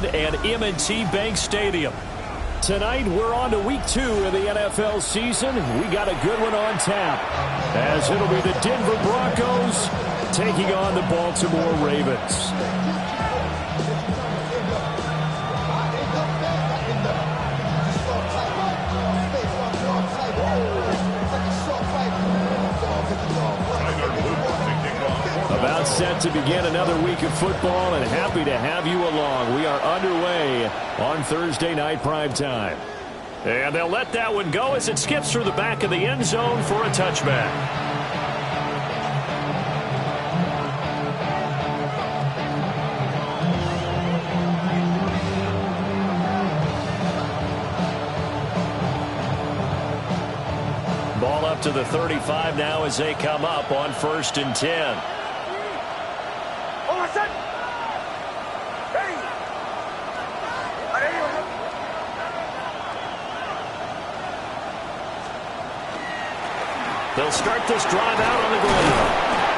Field and M&T Bank Stadium. Tonight, we're on to week 2 of the NFL season. We got a good one on tap, as it'll be the Denver Broncos taking on the Baltimore Ravens. About set to begin another week of football, and happy to have you along. We are underway on Thursday night primetime. And they'll let that one go as it skips through the back of the end zone for a touchback. Ball up to the 35 now as they come up on 1st and 10. They'll start this drive out on the ground.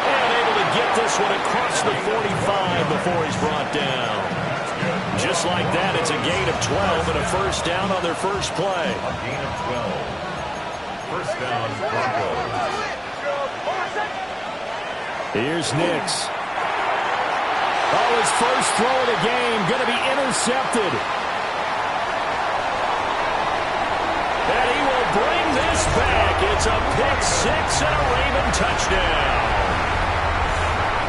And able to get this one across the 45 before he's brought down. Just like that, it's a gain of 12 and a first down on their first play. A gain of 12. First down, Broncos. Here's Nix. Oh, his first throw of the game going to be intercepted. And he will bring this back. It's a pick six and a Raven touchdown.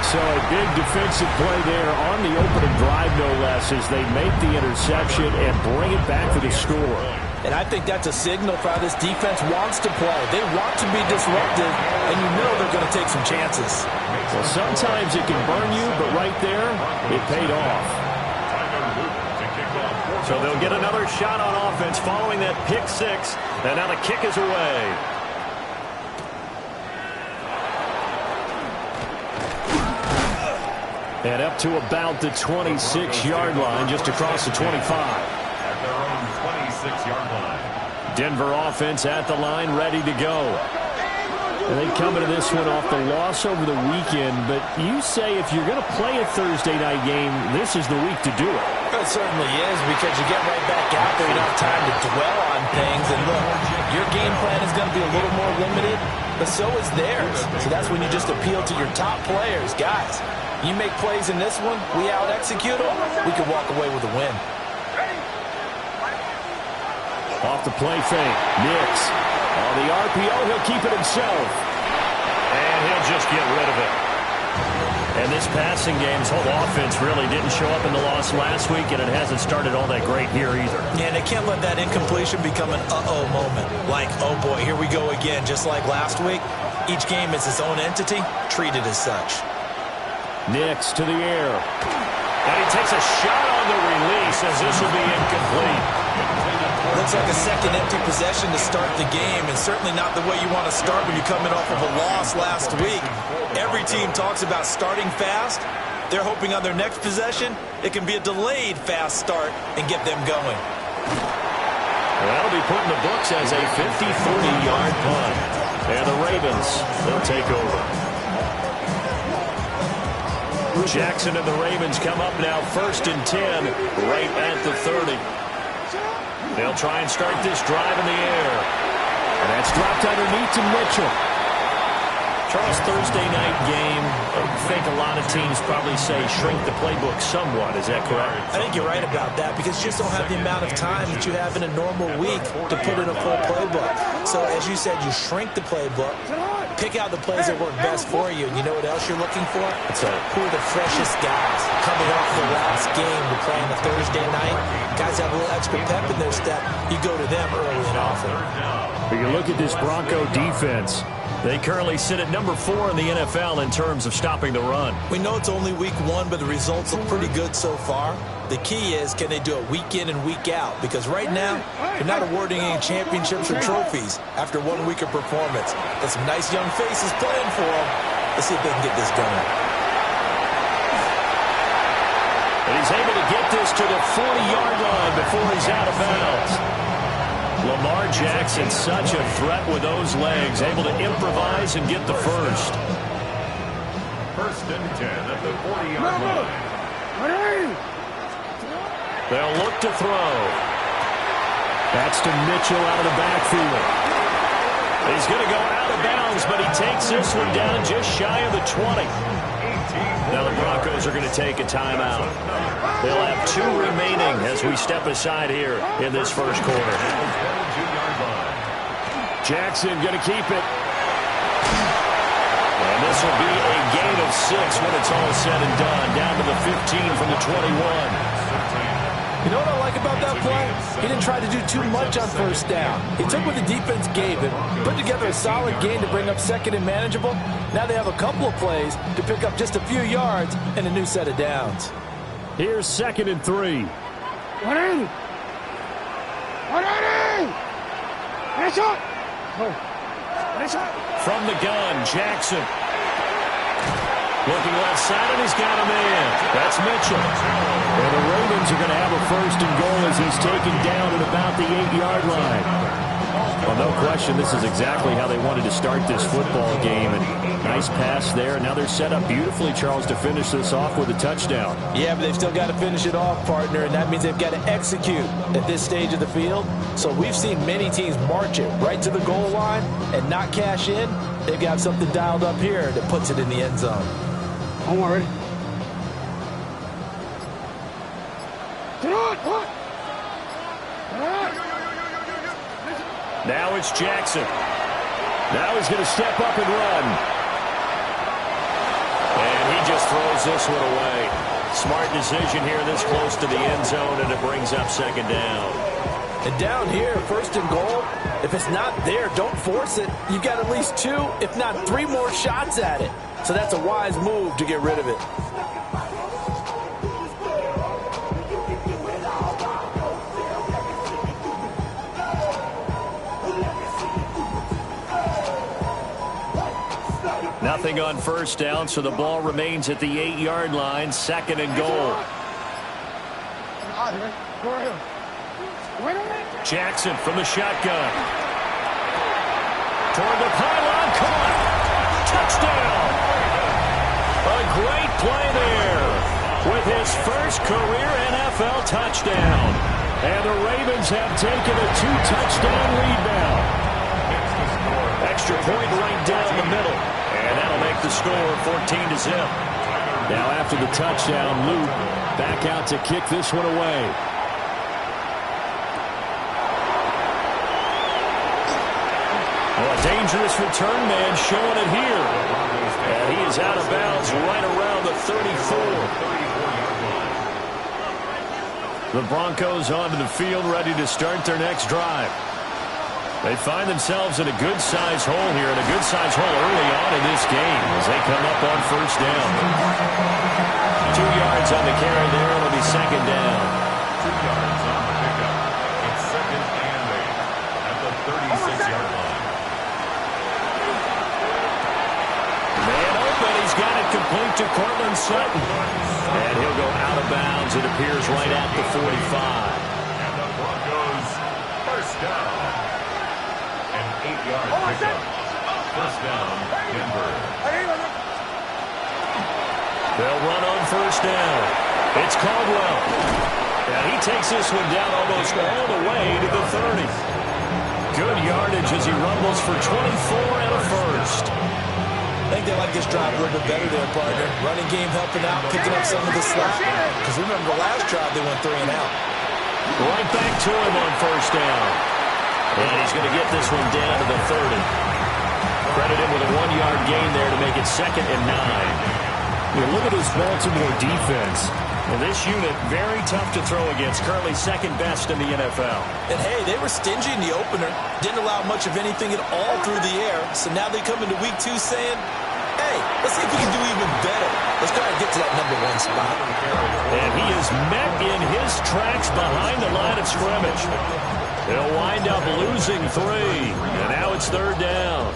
So a big defensive play there on the opening drive, no less, as they make the interception and bring it back for the score. And I think that's a signal for how this defense wants to play. They want to be disruptive, and you know they're going to take some chances. Well, sometimes it can burn you, but right there, it paid off. So they'll get another shot on offense following that pick six, and now the kick is away. And up to about the 26-yard line, just across the 25. At their own 26-yard line. Denver offense at the line, ready to go. And they come into this one off the loss over the weekend, but you say if you're going to play a Thursday night game, this is the week to do it. It certainly is, because you get right back out there. You don't have time to dwell on things. And look, your game plan is going to be a little more limited, but so is theirs. So that's when you just appeal to your top players. Guys, you make plays in this one, we out-execute them, we can walk away with a win. Off the play fake, Nix. On the RPO, he'll keep it himself. And he'll just get rid of it. And this passing game's whole offense really didn't show up in the loss last week, and it hasn't started all that great here either. Yeah, and they can't let that incompletion become an uh-oh moment. Like, oh boy, here we go again. Just like last week, each game is its own entity, treated as such. Nix to the air. And he takes a shot on the release as this will be incomplete. Looks like a second empty possession to start the game, and certainly not the way you want to start when you're coming off of a loss last week. Every team talks about starting fast. They're hoping on their next possession, it can be a delayed fast start and get them going. That'll be put in the books as a 50-40-yard punt. And the Ravens, they'll take over. Jackson and the Ravens come up now 1st and 10, right at the 30. They'll try and start this drive in the air. And that's dropped underneath to Mitchell. Charles, Thursday night game, I think a lot of teams probably say shrink the playbook somewhat. Is that correct? I think you're right about that, because you just don't have the amount of time that you have in a normal week to put in a full playbook. So as you said, you shrink the playbook, pick out the plays that work best for you. And you know what else you're looking for? Who are the freshest guys coming off the last game to play on a Thursday night? Guys have a little extra pep in their step. You go to them early and often. But you look at this Bronco defense. They currently sit at number 4 in the NFL in terms of stopping the run. We know it's only week 1, but the results look pretty good so far. The key is, can they do it week in and week out? Because right now, they're not awarding any championships or trophies after 1 week of performance. Got some nice young faces playing for them. Let's see if they can get this going. And he's able to get this to the 40-yard line before he's out of bounds. Lamar Jackson, such a threat with those legs, able to improvise and get the first. 1st and 10 at the 40-yard line. They'll look to throw. That's to Mitchell out of the backfield. He's going to go out of bounds, but he takes this one down just shy of the 20. Now the Broncos are going to take a timeout. They'll have 2 remaining as we step aside here in this first quarter. Jackson going to keep it. And this will be a gain of 6 when it's all said and done. Down to the 15 from the 21. You know what I like about that play? He didn't try to do too much on first down. He took what the defense gave him, put together a solid gain to bring up second and manageable. Now they have a couple of plays to pick up just a few yards and a new set of downs. Here's 2nd and 3. 180! 180! Headshot! Headshot! From the gun, Jackson. Looking left side, and he's got a man. That's Mitchell. And the Ravens are going to have a 1st and goal as he's taken down at about the 8-yard line. Well, no question, this is exactly how they wanted to start this football game. And nice pass there. Now they're set up beautifully, Charles, to finish this off with a touchdown. Yeah, but they've still got to finish it off, partner, and that means they've got to execute at this stage of the field. So we've seen many teams march it right to the goal line and not cash in. They've got something dialed up here that puts it in the end zone. Don't worry. Now it's Jackson. Now he's going to step up and run. And he just throws this one away. Smart decision here this close to the end zone, and it brings up 2nd down. And down here, 1st and goal, if it's not there, don't force it. You've got at least 2, if not 3 more shots at it. So that's a wise move to get rid of it. Nothing on 1st down, so the ball remains at the 8-yard line. 2nd and goal. Jackson from the shotgun. Toward the pylon, caught. Touchdown. A great play there with his first career NFL touchdown. And the Ravens have taken a 2-touchdown lead now. Extra point right down the middle. And that'll make the score 14-0. Now after the touchdown, Luke back out to kick this one away. Well, a dangerous return man showing it here. And he is out of bounds right around the 34. The Broncos onto the field ready to start their next drive. They find themselves in a good-sized hole here, and a good-sized hole early on in this game as they come up on 1st down. 2 yards on the carry there. It'll be 2nd down. 2 yards on the pickup. It's 2nd and 8 at the 36-yard line. Man open. He's got it complete to Courtland Sutton. And he'll go out of bounds. It appears right at the 45. And the Broncos 1st down. 8-yard pickup. 1st down, Denver. They'll run on 1st down. It's Caldwell. And he takes this one down almost all the way to the 30. Good yardage as he rumbles for 24 and a 1st. I think they like this drive a little bit better there, partner. Running game helping out, picking up some of the slack. Because remember the last drive they went 3 and out. Right back to him on 1st down. And he's going to get this one down to the 30. Credit him with a 1-yard gain there to make it 2nd and 9. Look at this Baltimore defense. Well, this unit, very tough to throw against. Currently 2nd best in the NFL. And, hey, they were stingy in the opener. Didn't allow much of anything at all through the air. So now they come into week 2 saying, hey, let's see if we can do even better. Let's try to get to that #1 spot. And he is met in his tracks behind the line of scrimmage. They'll wind up losing 3. And now it's 3rd down.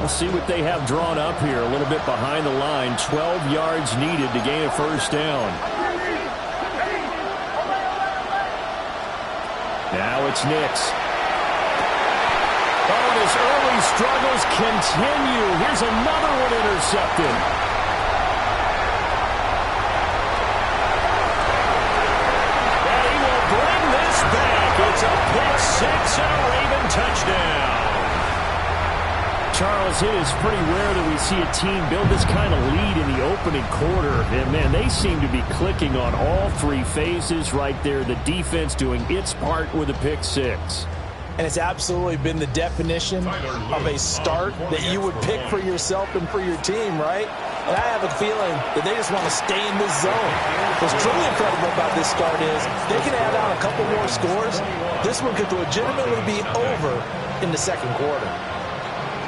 We'll see what they have drawn up here. A little bit behind the line. 12 yards needed to gain a 1st down. Now it's Nix. Oh, his early struggles continue. Here's another one intercepted. pick six and a Raven touchdown. Charles, it is pretty rare that we see a team build this kind of lead in the opening quarter. And, man, they seem to be clicking on all three phases right there. The defense doing its part with a pick six. And it's absolutely been the definition of a start that you would pick for yourself and for your team, right? And I have a feeling that they just want to stay in this zone. What's truly incredible about this start is they can add on a couple more scores. This one could legitimately be over in the second quarter.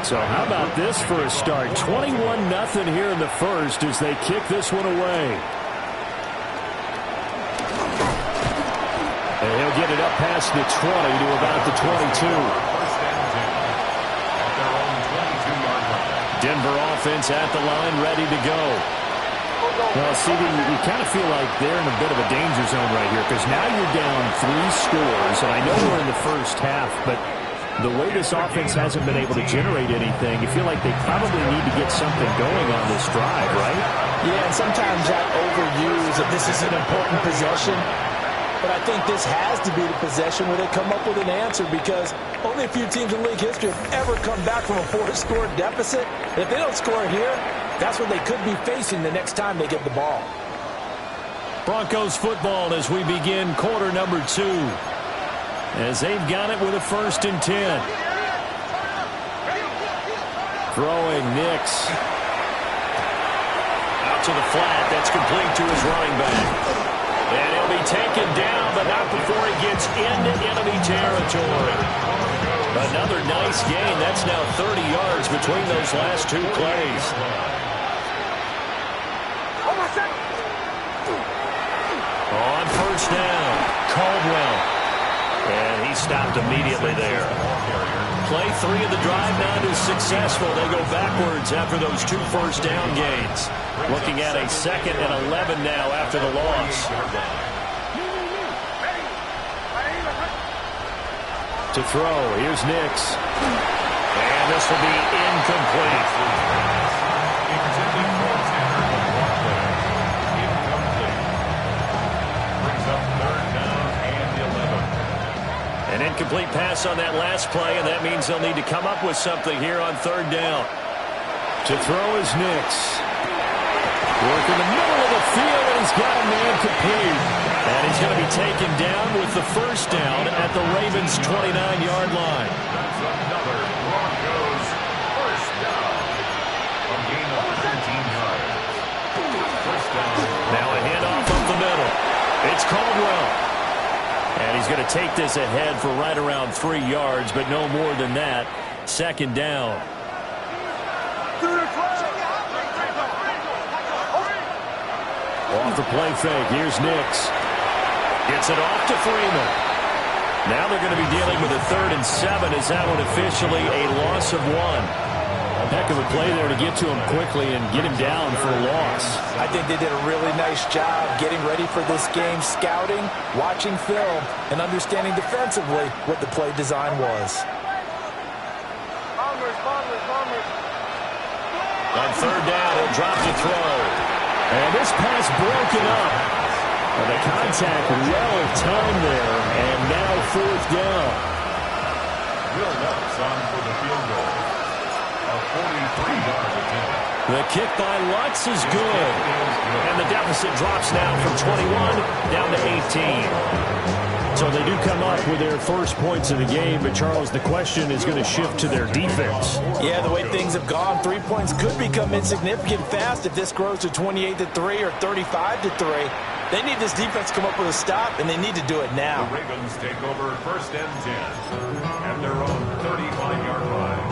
So how about this for a start? 21-0 here in the first as they kick this one away. And he'll get it up past the 20 to about the 22. Denver offense at the line, ready to go. Well, CD, you kind of feel like they're in a bit of a danger zone right here because now you're down 3 scores, and I know we're in the first half, but the way this offense hasn't been able to generate anything, you feel like they probably need to get something going on this drive, right? Yeah, and sometimes I overuse that this is an important possession. But I think this has to be the possession where they come up with an answer because only a few teams in league history have ever come back from a 4-score deficit. And if they don't score here, that's what they could be facing the next time they get the ball. Broncos football as we begin quarter number 2. As they've got it with a 1st and 10. Throwing Nix. Out to the flat. That's complete to his running back. And he'll be taken down, but not before he gets into enemy territory. Another nice gain. That's now 30 yards between those last 2 plays. On 1st down, Caldwell. And he stopped immediately there. Play 3 of the drive now is successful. They go backwards after those 2 1st down gains. Looking at a 2nd and 11 now after the loss. To throw, here's Nix. And this will be incomplete. An incomplete pass on that last play, and that means they'll need to come up with something here on 3rd down. To throw is Nix. Work in the middle of the field, and he's got a man complete. And he's going to be taken down with the 1st down at the Ravens' 29-yard line. That's another Broncos 1st down. A gain of 13 yards. 1st down. Now a handoff up the middle. It's Caldwell. And he's going to take this ahead for right around 3 yards, but no more than that. 2nd down. Off the play fake. Here's Nix. Gets it off to Freeman. Now they're going to be dealing with a 3rd and 7. Is that one officially a loss of 1? Heck of a play there to get to him quickly and get him down for a loss. I think they did a really nice job getting ready for this game, scouting, watching film, and understanding defensively what the play design was. On 3rd down, he'll drop to throw. And this pass broken up. And the contact well timed there, and now 4th down. Will Lutz on for the field goal. A 43-yard attempt. The kick by Lutz is good. And the deficit drops now from 21 down to 18. So they do come up with their first points of the game, but Charles, the question is going to shift to their defense. Yeah, the way things have gone, 3 points could become insignificant fast if this grows to 28-3 or 35-3. They need this defense to come up with a stop, and they need to do it now. The Ravens take over 1st and 10 at their own 35-yard line.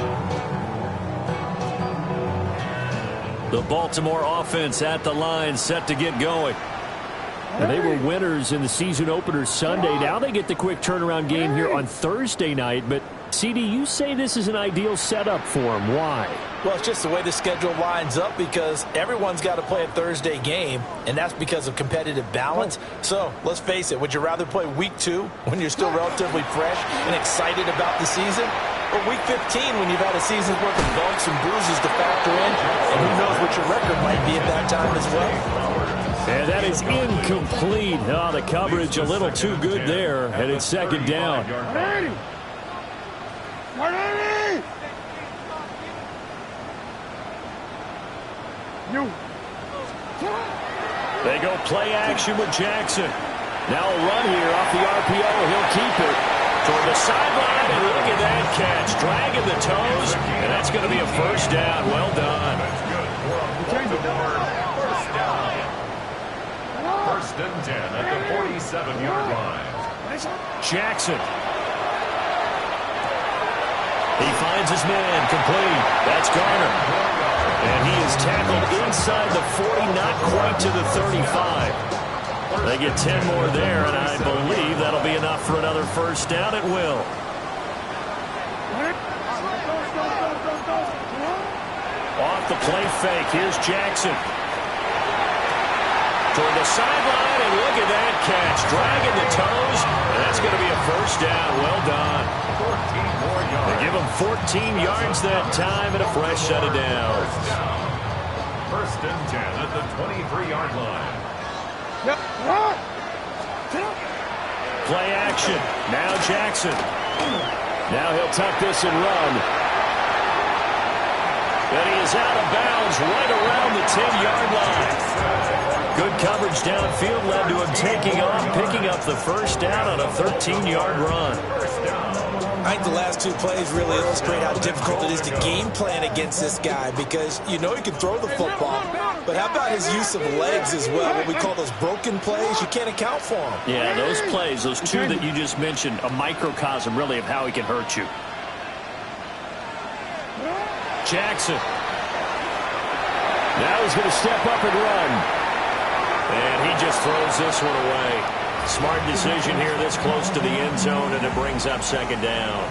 The Baltimore offense at the line, set to get going. And they were winners in the season opener Sunday. Now they get the quick turnaround game here on Thursday night. But, CD, you say this is an ideal setup for them. Why? Well, it's just the way the schedule lines up because everyone's got to play a Thursday game, and that's because of competitive balance. So, let's face it, would you rather play Week 2 when you're still relatively fresh and excited about the season? Or Week 15 when you've had a season's worth of bumps and bruises to factor in, and who knows what your record might be at that time as well? And that is incomplete. Oh, the coverage a little too good there, and it's second down. They go play action with Jackson. Now a run here off the RPO. He'll keep it toward the sideline, and look at that catch. Dragging the toes, and that's going to be a first down. Well done. First and 10 at the 47-yard line. Jackson. He finds his man, complete. That's Garner. And he is tackled inside the 40, not quite to the 35. They get 10 more there, and I believe that'll be enough for another first down. It will. Off the play fake. Here's Jackson. Toward the sideline, and look at that catch. Dragging the toes, and that's going to be a first down. Well done. 14 more yards. They give him 14 yards that time and a fresh set of downs. First and 10 at the 23-yard line. Play action. Now Jackson. Now he'll tuck this and run. And he is out of bounds right around the 10-yard line. Good coverage downfield led to him taking off, picking up the first down on a 13-yard run. I think the last two plays really illustrate how difficult it is to game plan against this guy, because you know he can throw the football, but how about his use of legs as well? What we call those broken plays, you can't account for them. Yeah, those plays, those two that you just mentioned, a microcosm really of how he can hurt you. Jackson. Now he's going to step up and run. And he just throws this one away. Smart decision here this close to the end zone, and it brings up second down.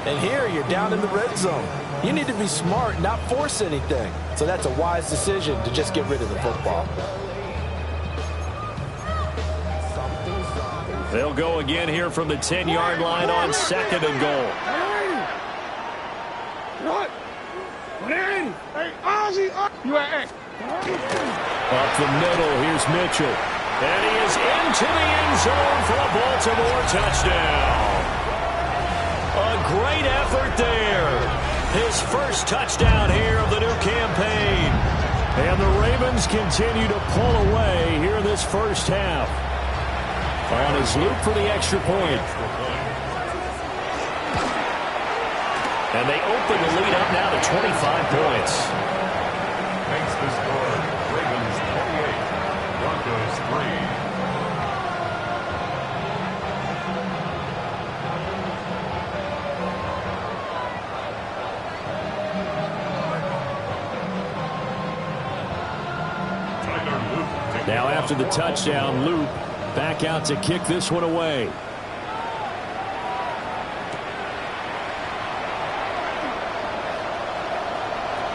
And here you're down in the red zone. You need to be smart, not force anything. So that's a wise decision to just get rid of the football. They'll go again here from the 10-yard line on second and goal. Up the middle, here's Mitchell. And he is into the end zone for a Baltimore touchdown. A great effort there. His first touchdown here of the new campaign. And the Ravens continue to pull away here in this first half. On his loop for the extra point. And they open the lead up now to 25 points. Makes the score. Ravens 28, Broncos 3. Now after the touchdown, Loop back out to kick this one away.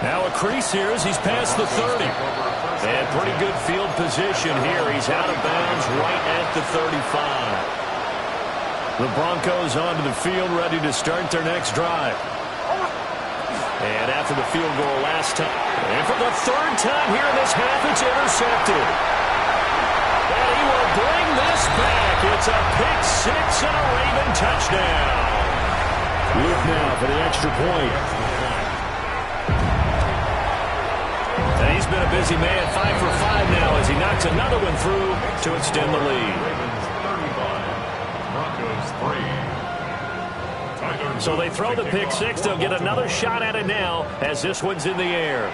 Now a crease here as he's past the 30. And pretty good field position here. He's out of bounds right at the 35. The Broncos onto the field, ready to start their next drive. And after the field goal last time, and for the third time here in this half, it's intercepted. And he will bring this back. It's a pick six and a Raven touchdown. Loop now for the extra point. And he's been a busy man, 5 for 5 now as he knocks another one through to extend the lead. Ravens 35, Broncos 3. So they throw the pick six. They'll get another shot at it now as this one's in the air.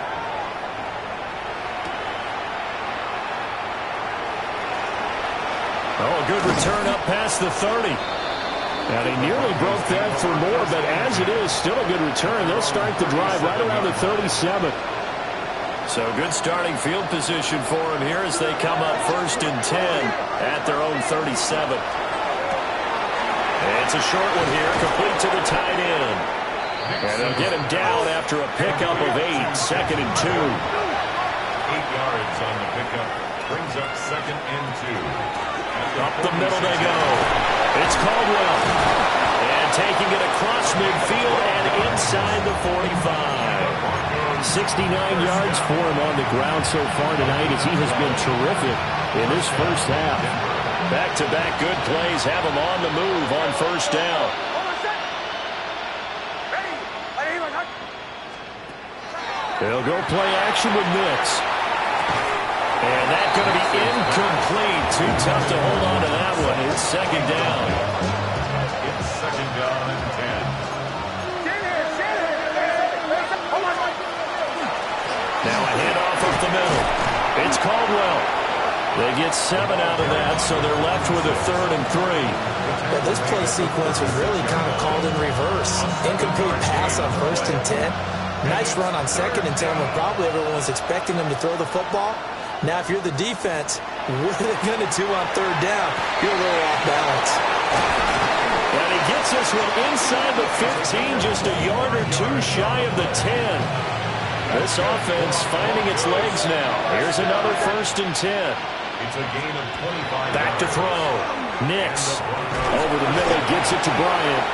Oh, a good return up past the 30. And he nearly broke that for more, but as it is, still a good return. They'll start the drive right around the 37. So good starting field position for him here as they come up first and 10 at their own 37. And it's a short one here, complete to the tight end. And they'll get him down after a pickup of 8, second and 2. 8 yards on the pickup. Brings up second and 2. Up the middle they go. It's Caldwell. And taking it across midfield and inside the 45. 69 yards for him on the ground so far tonight as he has been terrific in this first half. Back-to-back good plays have him on the move on first down. They'll go play action with Nix. And that's going to be incomplete. Too tough to hold on to that one. It's second down. It's second down and 10. Now a handoff up the middle. It's Caldwell. They get 7 out of that, so they're left with a 3rd and 3. But this play sequence was really kind of called in reverse. Incomplete pass on 1st and 10. Nice run on 2nd and 10 when probably everyone was expecting them to throw the football. Now, if you're the defense, what are they going to do on 3rd down? You're a little off balance. And he gets this one inside the 15, just a yard or 2 shy of the 10. This offense finding its legs now. Here's another 1st and 10. It's a gain of 25. Back to throw. Nix over the middle, gets it to Bryant.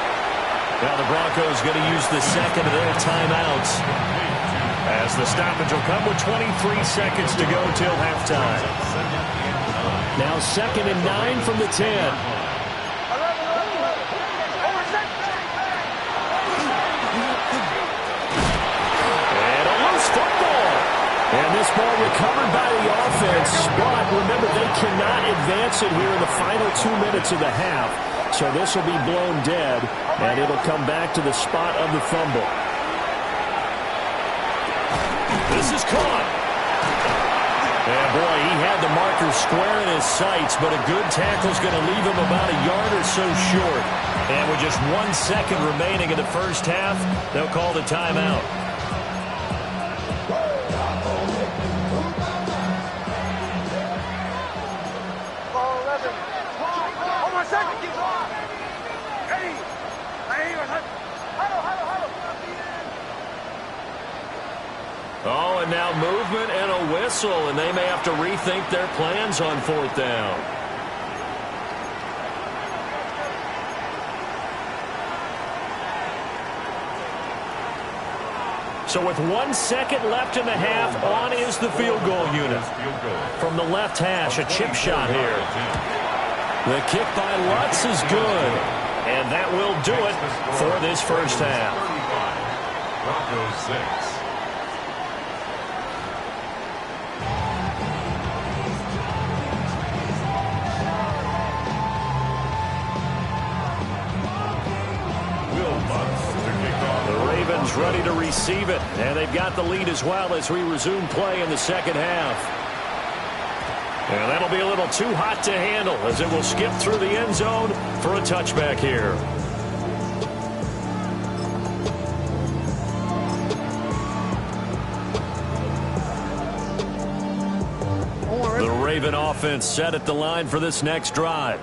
Now the Broncos going to use the second of their timeouts, as the stoppage will come with 23 seconds to go till halftime. Now 2nd and 9 from the 10. And this ball recovered by the offense, but remember, they cannot advance it here in the final 2 minutes of the half. So this will be blown dead, and it'll come back to the spot of the fumble. This is caught. And boy, he had the marker square in his sights, but a good tackle's going to leave him about a yard or so short. And with just 1 second remaining in the first half, they'll call the timeout. Oh, and now movement and a whistle, and they may have to rethink their plans on 4th down. So with 1 second left in the half, on is the field goal unit. From the left hash, a chip shot here. The kick by Lutz is good, and that will do it for this first half. Broncos 6. Ready to receive it, and they've got the lead as well as we resume play in the second half. And that'll be a little too hot to handle as it will skip through the end zone for a touchback here. The Raven offense set at the line for this next drive.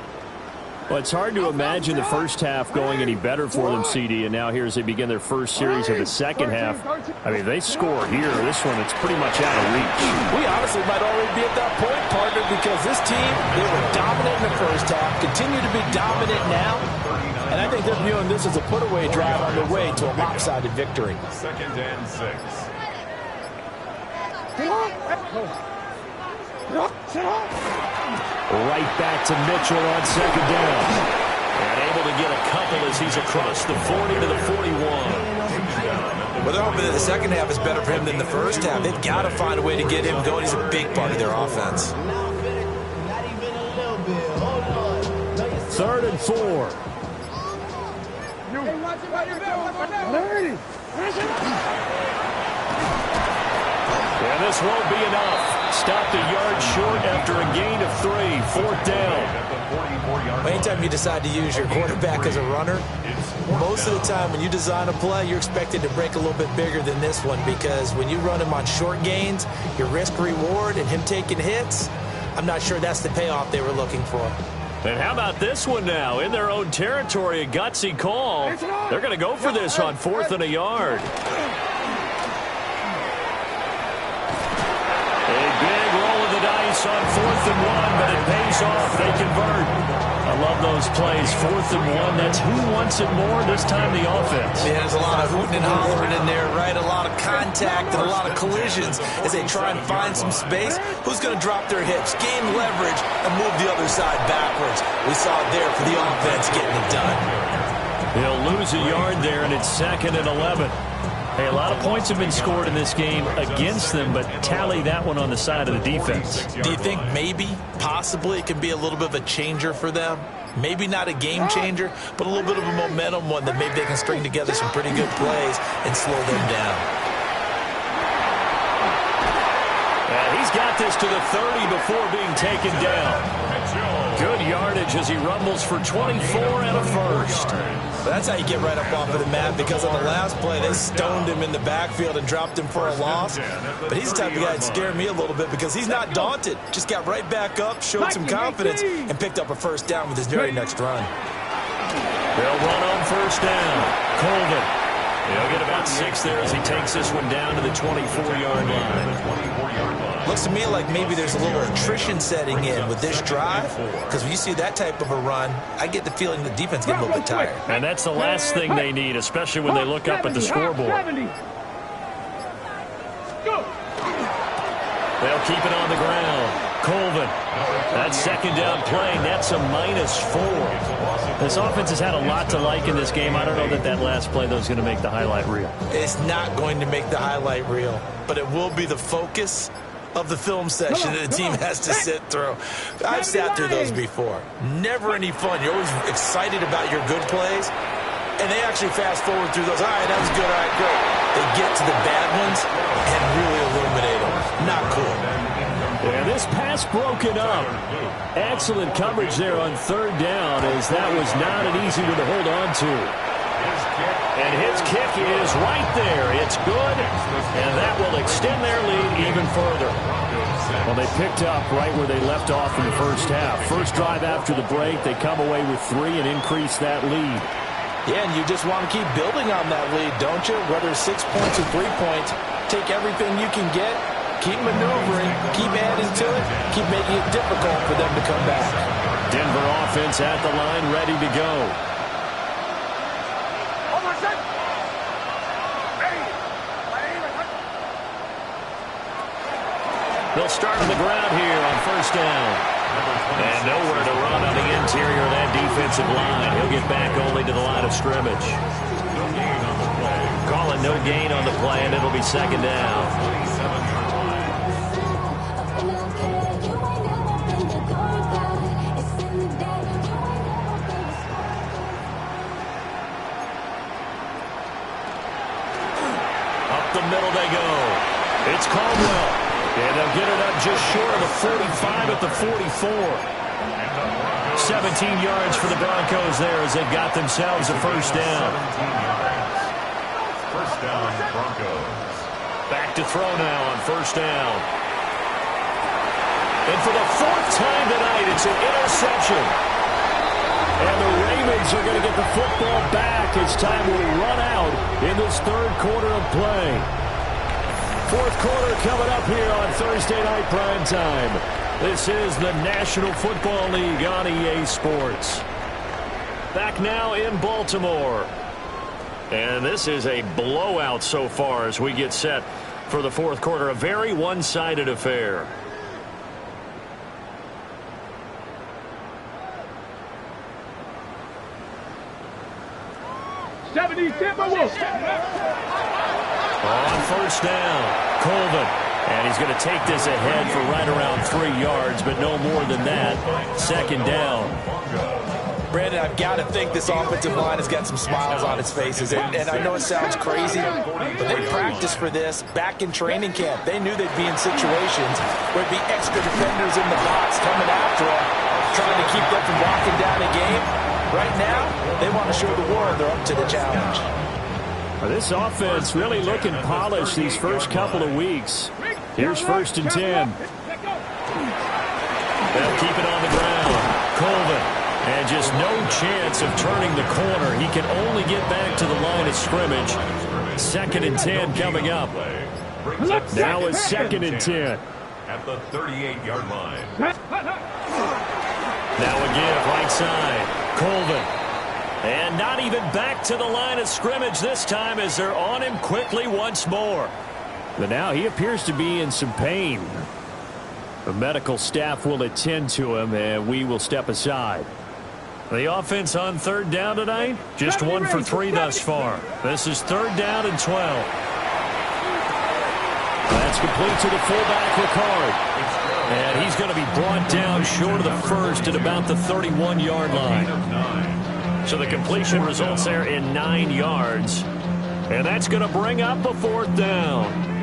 Well, it's hard to imagine the first half going any better for them, CD, and now here as they begin their first series of the second half. I mean, they score here. This one, it's pretty much out of reach. We honestly might already be at that point, partner, because this team, they were dominant in the first half, continue to be dominant now, and I think they're viewing this as a put-away drive on their way to a lopsided victory. 2nd and 6. Right back to Mitchell on 2nd down. And able to get a couple as he's across the 40 to the 41. Well, they're hoping that the second half is better for him than the first half. They've got to find a way to get him going. He's a big part of their offense. 3rd and 4. And this won't be enough. Stopped a yard short after a gain of 3. 4th down. Anytime you decide to use your quarterback as a runner, most of the time when you design a play, you're expected to break a little bit bigger than this one, because when you run him on short gains, your risk-reward and him taking hits, I'm not sure that's the payoff they were looking for. And how about this one now? In their own territory, a gutsy call. They're going to go for this on 4th and a yard. A big roll of the dice on 4th and 1, but it pays off. They convert. I love of those plays. 4th and 1. That's who wants it more this time, the offense. Yeah, there's a lot of hooting and hollering in there, right? A lot of contact and a lot of collisions as they try and find some space. Who's going to drop their hips, gain leverage, and move the other side backwards? We saw it there for the offense getting it done. He'll lose a yard there, and it's 2nd and 11. Hey, a lot of points have been scored in this game against them, but tally that one on the side of the defense. Do you think maybe, possibly, it can be a little bit of a changer for them? Maybe not a game changer, but a little bit of a momentum one that maybe they can string together some pretty good plays and slow them down. He's got this to the 30 before being taken down. Good yardage as he rumbles for 24 and a first. That's how you get right up off of the mat, because on the last play, they stoned him in the backfield and dropped him for a loss. But he's the type of guy that scared me a little bit because he's not daunted. Just got right back up, showed some confidence, and picked up a first down with his very next run. They'll run on first down. Colvin. He'll get about 6 there as he takes this one down to the 24-yard line. Looks to me like maybe there's a little attrition setting in with this drive, because when you see that type of a run, I get the feeling the defense gets a little bit tired. And that's the last thing they need, especially when they look up at the scoreboard. They'll keep it on the ground. Colvin. That second down play, that's a -4. This offense has had a lot to like in this game. I don't know that last play, though, is going to make the highlight reel. It's not going to make the highlight reel, but it will be the focus of the film session that the team has to sit through. I've sat through those before. Never any fun. You're always excited about your good plays, and they actually fast forward through those. All right, that was good. All right, great. They get to the bad ones and really illuminate them. Not cool. And this pass broken up. Excellent coverage there on 3rd down, as that was not an easy one to hold on to. And his kick is right there. It's good, and that will extend their lead even further. Well, they picked up right where they left off in the first half. First drive after the break, they come away with 3 and increase that lead. Yeah, and you just want to keep building on that lead, don't you? Whether it's 6 points or 3 points, take everything you can get, keep maneuvering, keep adding to it, keep making it difficult for them to come back. Denver offense at the line, ready to go. They'll start on the ground here on first down. And nowhere to run on the interior of that defensive line. He'll get back only to the line of scrimmage. Calling no gain on the play, and it'll be 2nd down. Up the middle they go. It's Caldwell. And they'll get it up just short of the 45 at the 44. 17 yards for the Broncos there as they've got themselves a first down. First down, Broncos. Back to throw now on first down. And for the 4th time tonight, it's an interception. And the Ravens are going to get the football back as time will run out in this 3rd quarter of play. 4th quarter coming up here on Thursday Night Primetime. This is the National Football League on EA Sports. Back now in Baltimore. And this is a blowout so far as we get set for the 4th quarter. A very one-sided affair. On first down, Colvin. And he's going to take this ahead for right around 3 yards, but no more than that. 2nd down. Brandon, I've got to think this offensive line has got some smiles on its faces. And I know it sounds crazy, but they practiced for this back in training camp. They knew they'd be in situations where there'd be extra defenders in the box coming after them, trying to keep them from walking down a game. Right now, they want to show the world they're up to the challenge. This offense really looking polished these first couple of weeks. Here's 1st and 10. They'll keep it on the ground. Colvin. And just no chance of turning the corner. He can only get back to the line of scrimmage. 2nd and 10 coming up. Now it's 2nd and 10. At the 38-yard line. Now a give, right side. Colvin. And not even back to the line of scrimmage this time as they're on him quickly once more. But now he appears to be in some pain. The medical staff will attend to him, and we will step aside. The offense on third down tonight, just 1 for 3 thus far. This is 3rd down and 12. That's complete to the fullback, Ricard. And he's going to be brought down short of the first at about the 31-yard line. So the completion results there in 9 yards. And that's going to bring up a 4th down.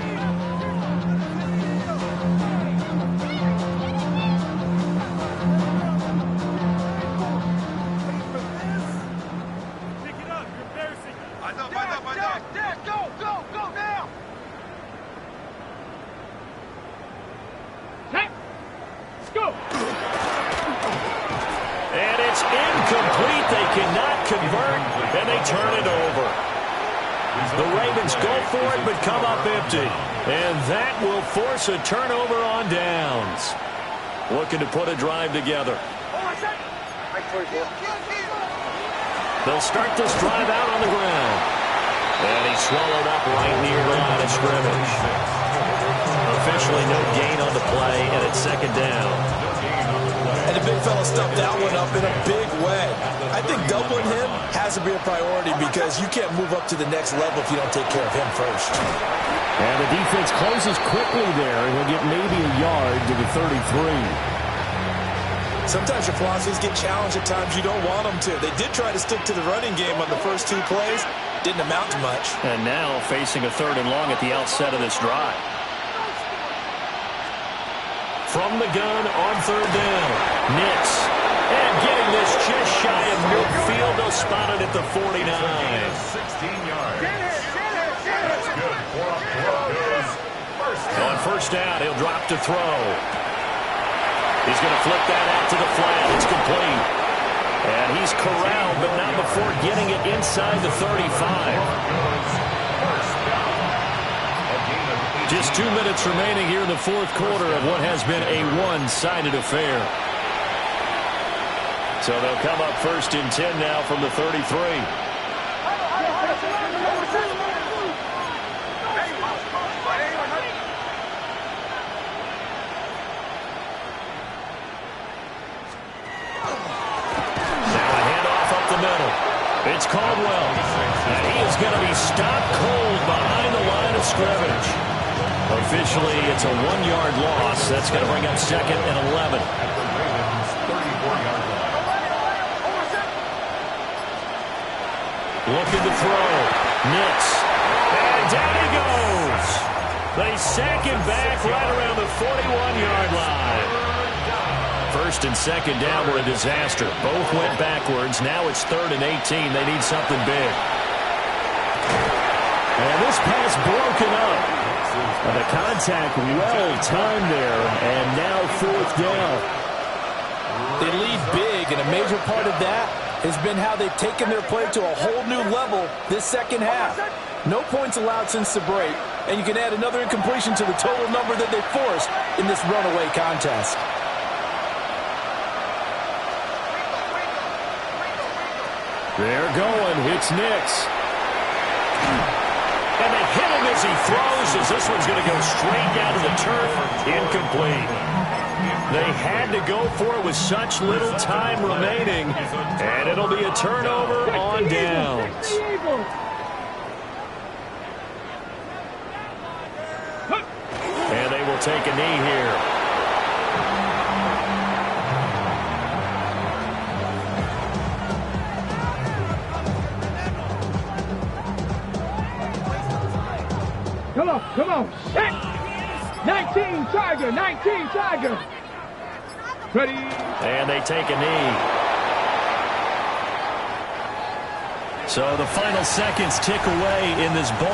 And it's incomplete. They cannot convert, and they turn it over. The Ravens go for it, but come up empty. And that will force a turnover on downs. Looking to put a drive together. They'll start this drive out on the ground. And he's swallowed up right near the line of scrimmage. Officially no gain on the play, and it's 2nd down. And the big fella stuffed that one up in a big way. I think doubling him has to be a priority because you can't move up to the next level if you don't take care of him first. And the defense closes quickly there, and he'll get maybe a yard to the 33. Sometimes your philosophies get challenged at times you don't want them to. They did try to stick to the running game on the first 2 plays. Didn't amount to much. And now facing a 3rd and long at the outset of this drive. From the gun on 3rd down. Nix. And getting this just shy of midfield. They'll spot it at the 49. 16 yards. That's good. 4 goes. On 1st down, he'll drop to throw. He's going to flip that out to the flat. It's complete. And he's corralled, but not before getting it inside the 35. Just 2 minutes remaining here in the 4th quarter of what has been a one-sided affair. So they'll come up 1st and 10 now from the 33. It's Caldwell, and he is going to be stopped cold behind the line of scrimmage. Officially, it's a 1-yard loss. That's going to bring up 2nd and 11. Looking to throw. Nix. And down he goes. They sack him back right around the 41-yard line. 1st and 2nd down were a disaster. Both went backwards. Now it's 3rd and 18. They need something big. And this pass broken up. And the contact well timed there. And now 4th down. They lead big, and a major part of that has been how they've taken their play to a whole new level this 2nd half. No points allowed since the break, and you can add another incompletion to the total number that they forced in this runaway contest. They're going. It's Nix. And they hit him as he throws, as this one's going to go straight down to the turf. Incomplete. They had to go for it with such little time remaining, and it'll be a turnover on downs. And they will take a knee here. Come on. Set. 19 Tiger. 19 Tiger. Ready. And they take a knee. So the final seconds tick away in this ball.